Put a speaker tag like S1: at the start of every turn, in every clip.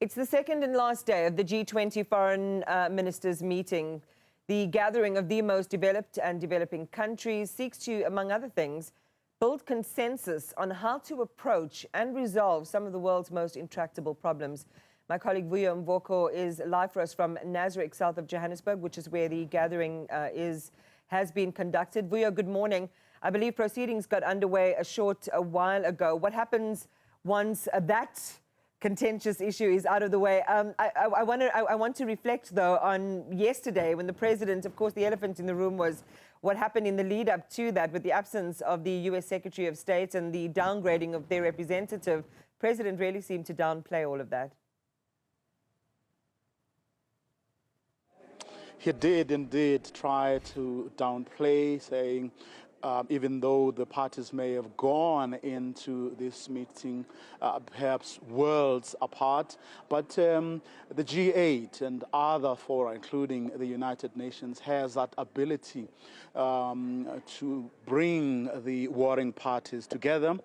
S1: It's the second and last day of the G20 foreign ministers meeting. The gathering of the most developed and developing countries seeks to, among other things, build consensus on how to approach and resolve some of the world's most intractable problems. My colleague Vuyo Mvoko is live for us from Nasrec, south of Johannesburg, which is where the gathering has been conducted. Vuyo, good morning. I believe proceedings got underway a while ago. What happens once that contentious issue is out of the way? I want to reflect, though, on yesterday when the president, of course, the elephant in the room was what happened in the lead up to that with the absence of the US Secretary of State and the downgrading of their representative. The president really seemed to downplay all of that.
S2: He did indeed try to downplay, saying even though the parties may have gone into this meeting perhaps worlds apart, but the G8 and other fora, including the United Nations, has that ability to bring the warring parties together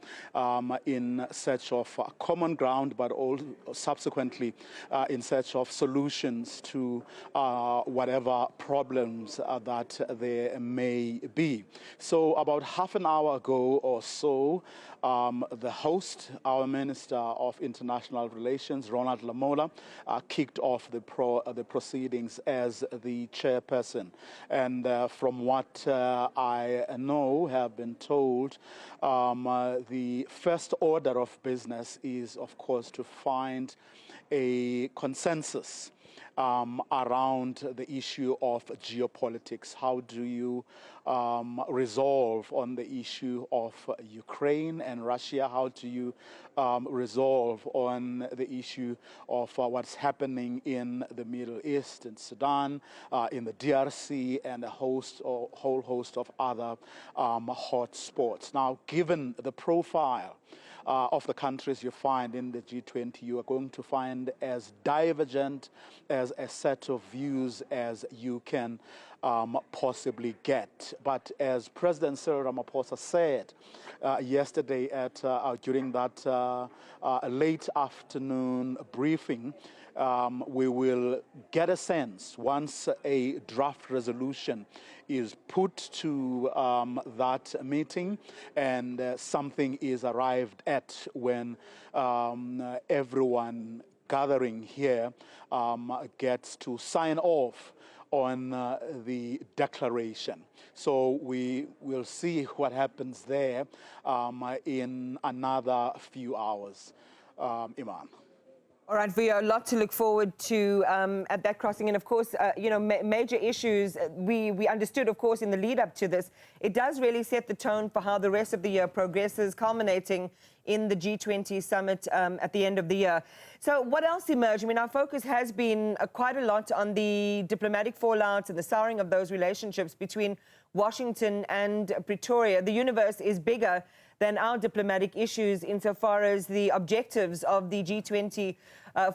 S2: in search of common ground, but also subsequently in search of solutions to whatever problems that there may be. So about half an hour ago or so, the host, our Minister of International Relations, Ronald Lamola, kicked off the proceedings as the chairperson. And from what I know, have been told, the first order of business is, of course, to find a consensus around the issue of geopolitics. How do you resolve on the issue of Ukraine and Russia? How do you resolve on the issue of what's happening in the Middle East, in Sudan, in the DRC, and a whole host of other hot spots? Now, given the profile of the countries you find in the G20, you are going to find as divergent as a set of views as you can possibly get. But as President Cyril Ramaphosa said yesterday during that late afternoon briefing, we will get a sense once a draft resolution is put to that meeting and something is arrived at when everyone gathering here gets to sign off on the declaration. So we will see what happens there in another few hours. Iman.
S1: All right, Vuyo, a lot to look forward to at that crossing. And of course, major issues we understood, of course, in the lead up to this. It does really set the tone for how the rest of the year progresses, culminating in the G20 summit at the end of the year. So what else emerged? I mean, our focus has been quite a lot on the diplomatic fallout and the souring of those relationships between Washington and Pretoria. The universe is bigger than our diplomatic issues insofar as the objectives of the G20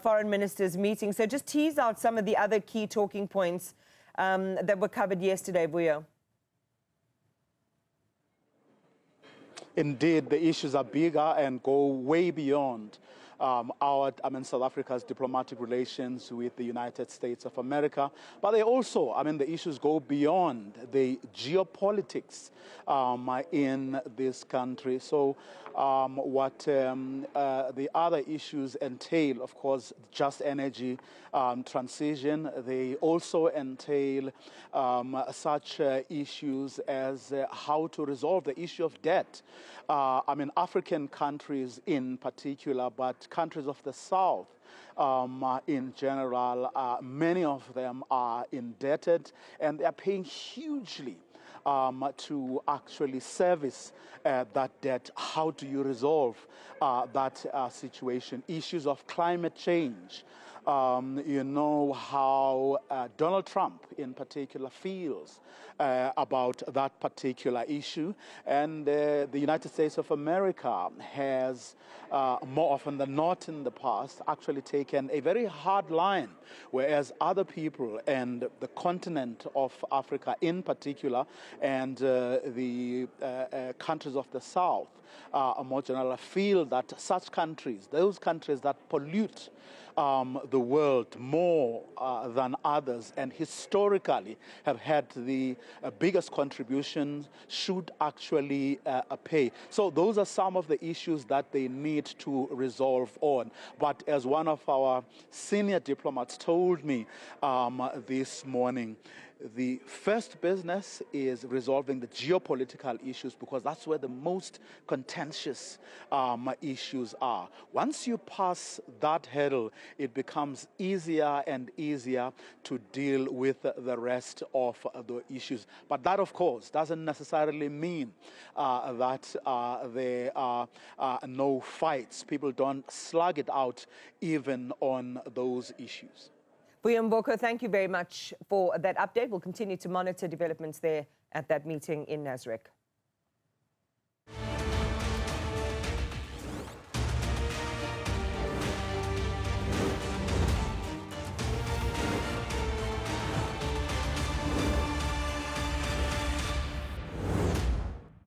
S1: foreign ministers meeting. So just tease out some of the other key talking points that were covered yesterday, Vuyo.
S2: Indeed, the issues are bigger and go way beyond South Africa's diplomatic relations with the United States of America. But they also, the issues go beyond the geopolitics in this country. So what the other issues entail, of course, just energy transition. They also entail such issues as how to resolve the issue of debt. African countries in particular, but countries of the South in general, many of them are indebted and they are paying hugely to actually service that debt. How do you resolve that situation? Issues of climate change. You know how Donald Trump in particular feels about that particular issue, and the United States of America has more often than not in the past actually taken a very hard line, whereas other people and the continent of Africa in particular and the countries of the South more general, feel that such countries, those countries that pollute the world more than others and historically have had the biggest contributions, should actually pay. So those are some of the issues that they need to resolve on. But as one of our senior diplomats told me this morning, the first business is resolving the geopolitical issues, because that's where the most contentious issues are. Once you pass that hurdle, it becomes easier and easier to deal with the rest of the issues. But that, of course, doesn't necessarily mean that there are no fights. People don't slug it out even on those issues.
S1: Vuyo Mvoko, thank you very much for that update. We'll continue to monitor developments there at that meeting in Nasrec.